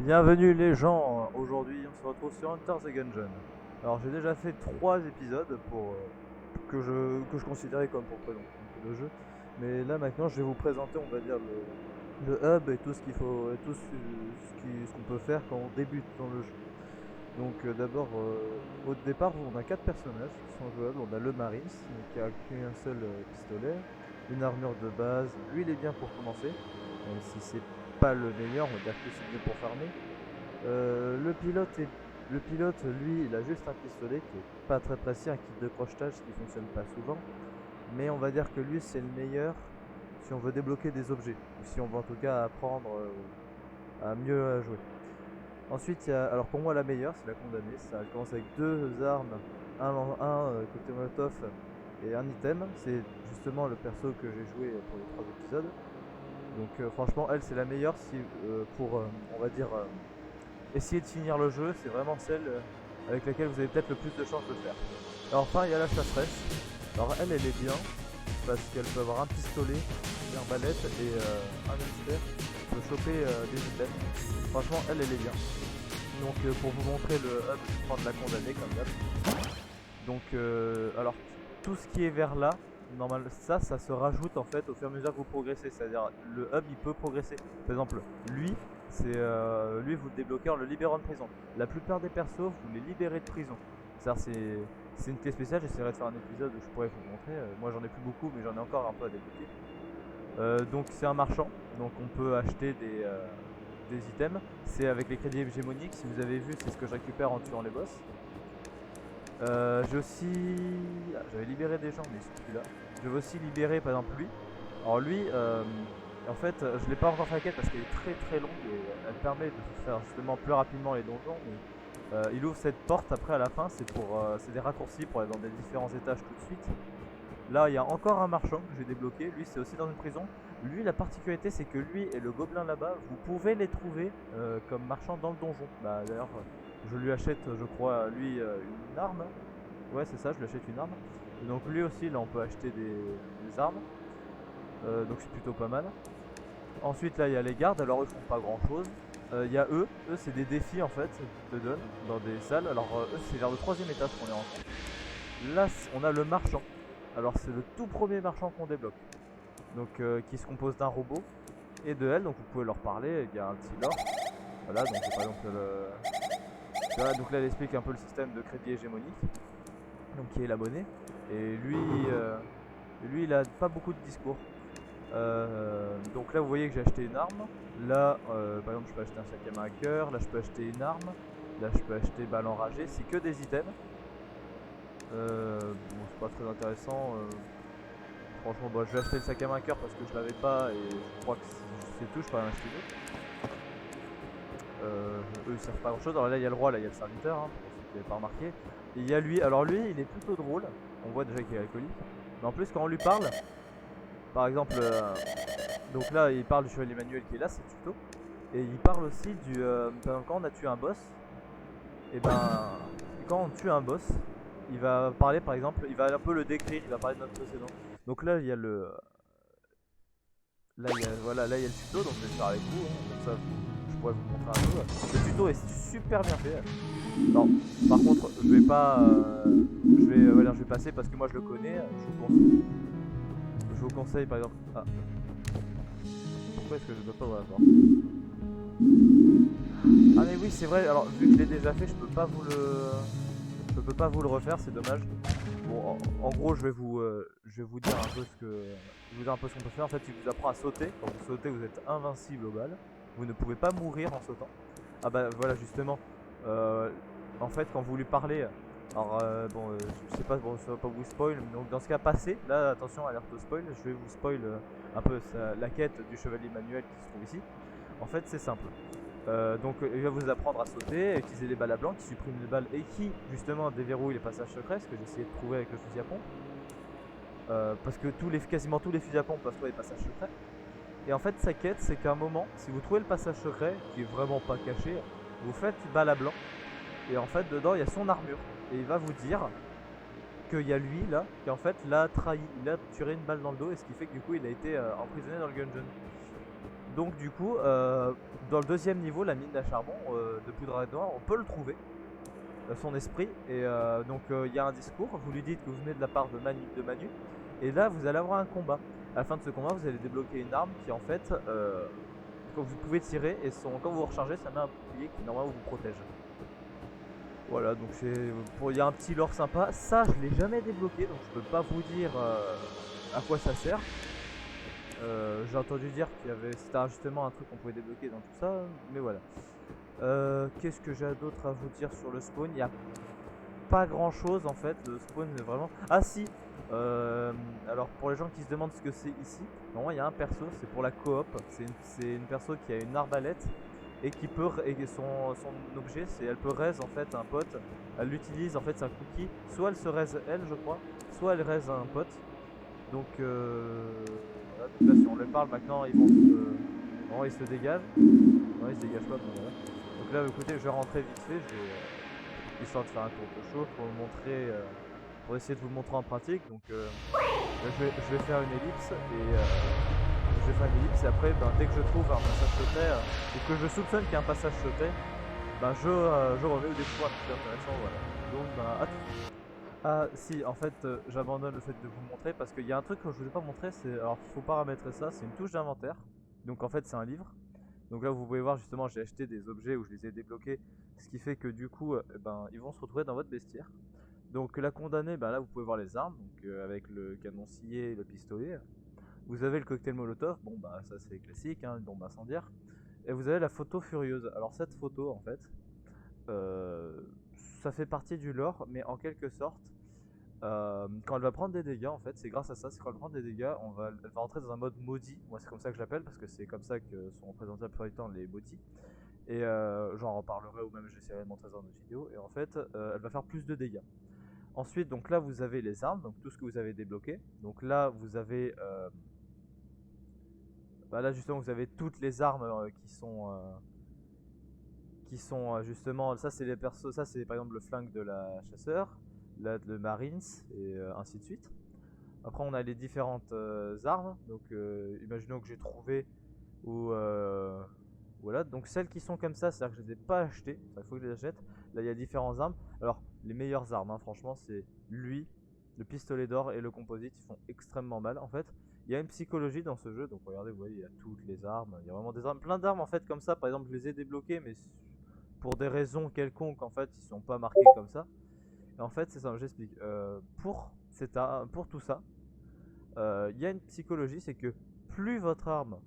Bienvenue les gens, aujourd'hui on se retrouve sur Enter the Gungeon. Alors j'ai déjà fait 3 épisodes que je considérais comme pour présenter un peu le jeu. Mais là maintenant je vais vous présenter on va dire le hub et tout ce qu'il faut et tout ce qu'on peut faire quand on débute dans le jeu. Donc d'abord au départ on a 4 personnages qui sont jouables. On a le Marines qui a qu'un seul pistolet, une armure de base, lui il est bien pour commencer, même si c'est pas le meilleur, on va dire que c'est mieux pour farmer. Le pilote le pilote, lui, il a juste un pistolet qui est pas très précis, un kit de crochetage qui fonctionne pas souvent. Mais on va dire que lui, c'est le meilleur si on veut débloquer des objets. Ou si on veut en tout cas apprendre à mieux jouer. Ensuite, alors pour moi, la meilleure, c'est la condamnée. Ça commence avec deux armes, côté Molotov et un item. C'est justement le perso que j'ai joué pour les 3 épisodes. Donc franchement, elle, c'est la meilleure si, pour, on va dire, essayer de finir le jeu, c'est vraiment celle avec laquelle vous avez peut-être le plus de chances de le faire. Alors enfin, il y a la chasseresse. Alors elle est bien parce qu'elle peut avoir un pistolet, une arbalète et un hamster. Elle peut choper des items. Franchement, elle est bien. Donc pour vous montrer le hub, je vais prendre la condamnée comme d'hab. Donc alors tout ce qui est vers là, normalement ça se rajoute en fait au fur et à mesure que vous progressez. C'est-à-dire le hub il peut progresser. Par exemple, lui, lui vous le débloquez en le libérant de prison. La plupart des persos vous les libérez de prison. C'est une clé spéciale, j'essaierai de faire un épisode où je pourrais vous montrer. Moi j'en ai plus beaucoup mais j'en ai encore un peu à débloquer. Donc c'est un marchand, donc on peut acheter des items. C'est avec les crédits hégémoniques, si vous avez vu c'est ce que je récupère en tuant les boss. J'ai aussi... J'avais libéré des gens mais ils sont plus là. Je vais aussi libérer par exemple lui. Alors lui, en fait je l'ai pas encore fait la quête parce qu'elle est très longue et elle permet de faire justement plus rapidement les donjons. Mais, il ouvre cette porte après à la fin, c'est des raccourcis pour aller dans des différents étages tout de suite. Là il y a encore un marchand que j'ai débloqué, lui c'est aussi dans une prison. Lui la particularité c'est que lui et le gobelin là-bas, vous pouvez les trouver comme marchand dans le donjon. Bah d'ailleurs je lui achète je crois lui une arme. Ouais c'est ça, je lui achète une arme. Et donc lui aussi là on peut acheter des armes. Donc c'est plutôt pas mal. Ensuite là il y a les gardes, alors eux font pas grand chose. Il y a eux c'est des défis en fait qu'ils te donnent dans des salles. Alors eux c'est vers le 3ème étage qu'on est rentré. Là on a le marchand. Alors c'est le tout premier marchand qu'on débloque. Donc qui se compose d'un robot et de elle, donc vous pouvez leur parler, il y a un petit lore. Voilà, donc par exemple voilà, donc là elle explique un peu le système de crédit hégémonique. Donc qui est la monnaie. Et lui il a pas beaucoup de discours. Donc là vous voyez que j'ai acheté une arme. Là par exemple je peux acheter un sac à main à cœur. Là je peux acheter une arme. Là je peux acheter balle enragée. C'est que des items. Bon c'est pas très intéressant. Franchement bah, je vais acheter le sac à main à cœur parce que je l'avais pas et je crois que c'est tout, je peux en acheter d'autres. Eux ils servent pas à grand chose. Alors là il y a le roi, là il y a le serviteur, hein, pour ceux qui n'avaient pas remarqué. Et il y a lui, alors lui il est plutôt drôle. On voit déjà qu'il est alcoolique. Mais en plus quand on lui parle, par exemple, donc là il parle du chevalier manuel qui est là, c'est le tuto. Et il parle aussi du... quand on a tué un boss, et ben quand on tue un boss, il va parler par exemple, il va un peu le décrire, il va parler de notre précédent. Donc là il y a le... Là il y a, voilà, là il y a le tuto, donc je vais le faire avec vous, hein, comme ça je pourrais vous montrer un peu. Le tuto est super bien fait. Non, par contre je vais pas... voilà, je vais passer parce que moi je le connais, je vous conseille par exemple... Ah. Pourquoi est-ce que je dois pas voir d'accord. Ah mais oui c'est vrai, alors vu que je l'ai déjà fait, je peux pas vous le refaire, c'est dommage. Bon en gros je vais vous dire un peu ce qu'on peut faire. En fait il vous apprend à sauter. Quand vous sautez vous êtes invincible aux balles. Vous ne pouvez pas mourir en sautant. Ah bah voilà justement. En fait quand vous lui parlez, alors bon je sais pas, bon ça va pas vous spoil, donc dans ce cas passez, là attention alerte au spoil, je vais vous spoil un peu la quête du chevalier manuel qui se trouve ici. En fait c'est simple. Donc il va vous apprendre à sauter, à utiliser les balles à blanc qui suppriment les balles et qui justement déverrouillent les passages secrets, ce que j'ai essayé de trouver avec le fusil à pompe. Parce que quasiment tous les fusils à pompe peuvent trouver les passages secrets. Et en fait sa quête c'est qu'à un moment, si vous trouvez le passage secret, qui est vraiment pas caché, vous faites une balle à blanc. Et en fait dedans il y a son armure. Et il va vous dire qu'il y a lui là, qui en fait l'a trahi, il a tiré une balle dans le dos et ce qui fait que du coup il a été emprisonné dans le gungeon. Donc du coup, dans le deuxième niveau, la mine à charbon de Poudre Noire, on peut le trouver, son esprit. Et donc il y a un discours, vous lui dites que vous venez de la part de Manu. Et là, vous allez avoir un combat. À la fin de ce combat, vous allez débloquer une arme qui en fait, quand vous pouvez tirer, et quand vous rechargez, ça met un bouclier qui normalement vous protège. Voilà, donc il y a un petit lore sympa. Ça, je l'ai jamais débloqué, donc je peux pas vous dire à quoi ça sert. J'ai entendu dire qu'il y avait, c'était justement un truc qu'on pouvait débloquer dans tout ça, mais voilà. Qu'est-ce que j'ai d'autre à vous dire sur le spawn? Il n'y a pas grand chose en fait, le spawn est vraiment... Ah si, alors pour les gens qui se demandent ce que c'est ici, normalement il y a un perso, c'est pour la coop, c'est une perso qui a une arbalète et qui peut, et son objet c'est elle peut raise en fait un pote, elle l'utilise en fait, c'est un cookie, soit elle se raise elle je crois, soit elle raise un pote. Donc, voilà, donc là si on leur parle maintenant ils vont non, ils se dégagent. Non, ils se dégagent pas, bon voilà. Donc là écoutez, je vais rentrer vite fait, histoire de faire un tour de chaud pour vous montrer, pour essayer de vous le montrer en pratique. Donc je vais faire une ellipse et après dès que je trouve un passage secret ou que je soupçonne qu'il y a un passage secret, je remets au découvrir un petit peu intéressant, voilà. Donc à tout de suite. Ah si, en fait j'abandonne le fait de vous montrer parce qu'il y a un truc que je vous ai pas montré, c'est, alors faut paramétrer ça, c'est une touche d'inventaire. Donc en fait c'est un livre. Donc là vous pouvez voir justement j'ai acheté des objets où je les ai débloqués, ce qui fait que du coup ils vont se retrouver dans votre bestiaire. Donc la condamnée, là vous pouvez voir les armes, donc avec le canoncier et le pistolet. Vous avez le cocktail molotov, bon ça c'est classique, hein, une bombe incendiaire. Et vous avez la photo furieuse. Alors cette photo en fait, euh, ça fait partie du lore, mais en quelque sorte, quand elle va prendre des dégâts, en fait, c'est grâce à ça, c'est quand elle va prendre des dégâts, elle va rentrer dans un mode maudit. Moi, c'est comme ça que je l'appelle parce que c'est comme ça que sont représentés la plupart du temps les maudits. Et j'en reparlerai ou même j'essaierai de montrer ça dans une vidéo. Et en fait, elle va faire plus de dégâts. Ensuite, donc là, vous avez les armes, donc tout ce que vous avez débloqué. Donc là, vous avez, là justement, vous avez toutes les armes qui sont justement, ça c'est les persos, ça c'est par exemple le flingue de la chasseur, là le marines et ainsi de suite. Après on a les différentes armes, donc imaginons que j'ai trouvé ou voilà, donc celles qui sont comme ça, c'est-à-dire que je les ai pas achetées, il faut que je les achète. Là il y a différentes armes, alors les meilleures armes franchement c'est lui, le pistolet d'or et le composite, ils font extrêmement mal en fait. Il y a une psychologie dans ce jeu, donc regardez, vous voyez, il y a toutes les armes, il y a vraiment des armes, plein d'armes en fait comme ça, par exemple je les ai débloquées mais pour des raisons quelconques en fait ils sont pas marqués comme ça. Et en fait c'est ça, j'explique. Pour tout ça, il y a une psychologie, c'est que plus votre arme,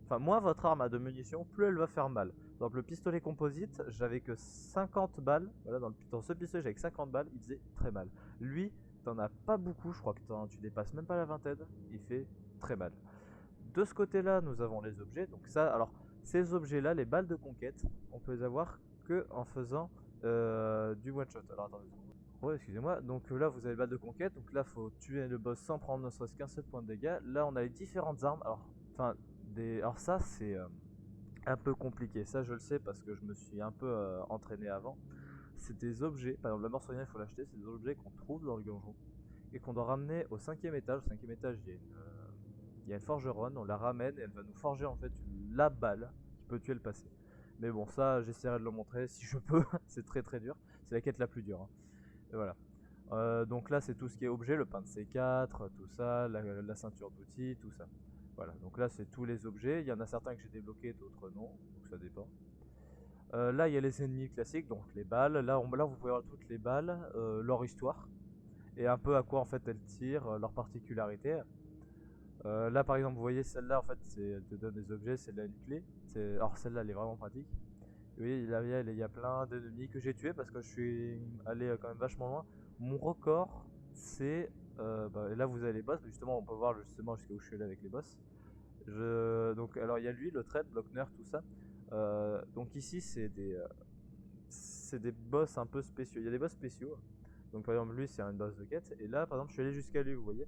enfin moins votre arme a de munitions, plus elle va faire mal. Donc le pistolet composite, j'avais que 50 balles, voilà, dans ce pistolet j'avais que 50 balles, il faisait très mal. Lui, t'en as pas beaucoup, je crois que tu dépasses même pas la vingtaine, il fait très mal. De ce côté-là, nous avons les objets. Donc ça, alors ces objets-là, les balles de conquête, on peut les avoir que en faisant du one shot. Alors attendez. Ouais, excusez-moi. Donc là, vous avez les balles de conquête. Donc là, faut tuer le boss sans prendre ne serait-ce qu'un seul point de dégâts. Là, on a les différentes armes. Alors ça, c'est un peu compliqué. Ça, je le sais parce que je me suis un peu entraîné avant. C'est des objets. Par exemple, la morselière, il faut l'acheter. C'est des objets qu'on trouve dans le donjon et qu'on doit ramener au 5e étage. Au 5e étage, il y a une forgeronne, on la ramène et elle va nous forger en fait la balle qui peut tuer le passé. Mais bon, ça, j'essaierai de le montrer si je peux. C'est très très dur. C'est la quête la plus dure, hein. Et voilà. Donc là, c'est tout ce qui est objet, le pain de C4, tout ça, la ceinture d'outils, tout ça. Voilà, donc là, c'est tous les objets. Il y en a certains que j'ai débloqués, d'autres non, donc ça dépend. Là, il y a les ennemis classiques, donc les balles. Là, vous pouvez voir toutes les balles, leur histoire, et un peu à quoi en fait elles tirent, leurs particularités. Là par exemple vous voyez celle-là en fait elle te donne des objets, celle-là une clé. Alors celle-là elle est vraiment pratique. Vous voyez il y a plein d'ennemis que j'ai tués parce que je suis allé quand même vachement loin. Mon record c'est... et là vous avez les boss, justement on peut voir justement jusqu'à où je suis allé avec les boss. Donc alors il y a lui, le trait, Blockner, tout ça. Donc ici c'est des boss un peu spéciaux. Il y a des boss spéciaux. Donc par exemple lui c'est un boss de quête. Et là par exemple je suis allé jusqu'à lui, vous voyez.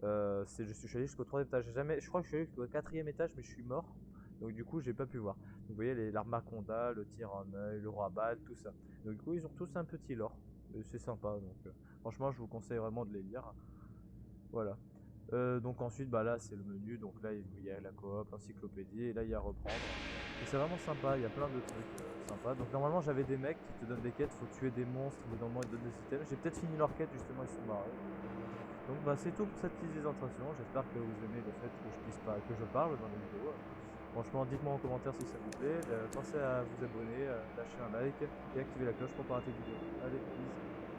Je suis allé jusqu'au 3e étage. Je crois que je suis allé jusqu'au 4e étage, mais je suis mort. Donc du coup, j'ai pas pu voir. Donc, vous voyez l'armaconda, le tir en œil, le roi balle, tout ça. Donc du coup, ils ont tous un petit lore. C'est sympa. Donc franchement, je vous conseille vraiment de les lire. Voilà. Donc ensuite, bah là c'est le menu, donc là il y a la coop, l'encyclopédie, et là il y a reprendre. Et c'est vraiment sympa, il y a plein de trucs sympas. Donc normalement j'avais des mecs qui te donnent des quêtes, faut tuer des monstres, au bout d'un moment ils te donnent des items. J'ai peut-être fini leur quête justement, ils sont barrés. Donc bah c'est tout pour cette petite présentation, j'espère que vous aimez le fait que je puisse pas, que je parle dans les vidéos. Franchement, dites-moi en commentaire si ça vous plaît, pensez à vous abonner, lâcher un like et activer la cloche pour pas rater de vidéos. Allez, bisous.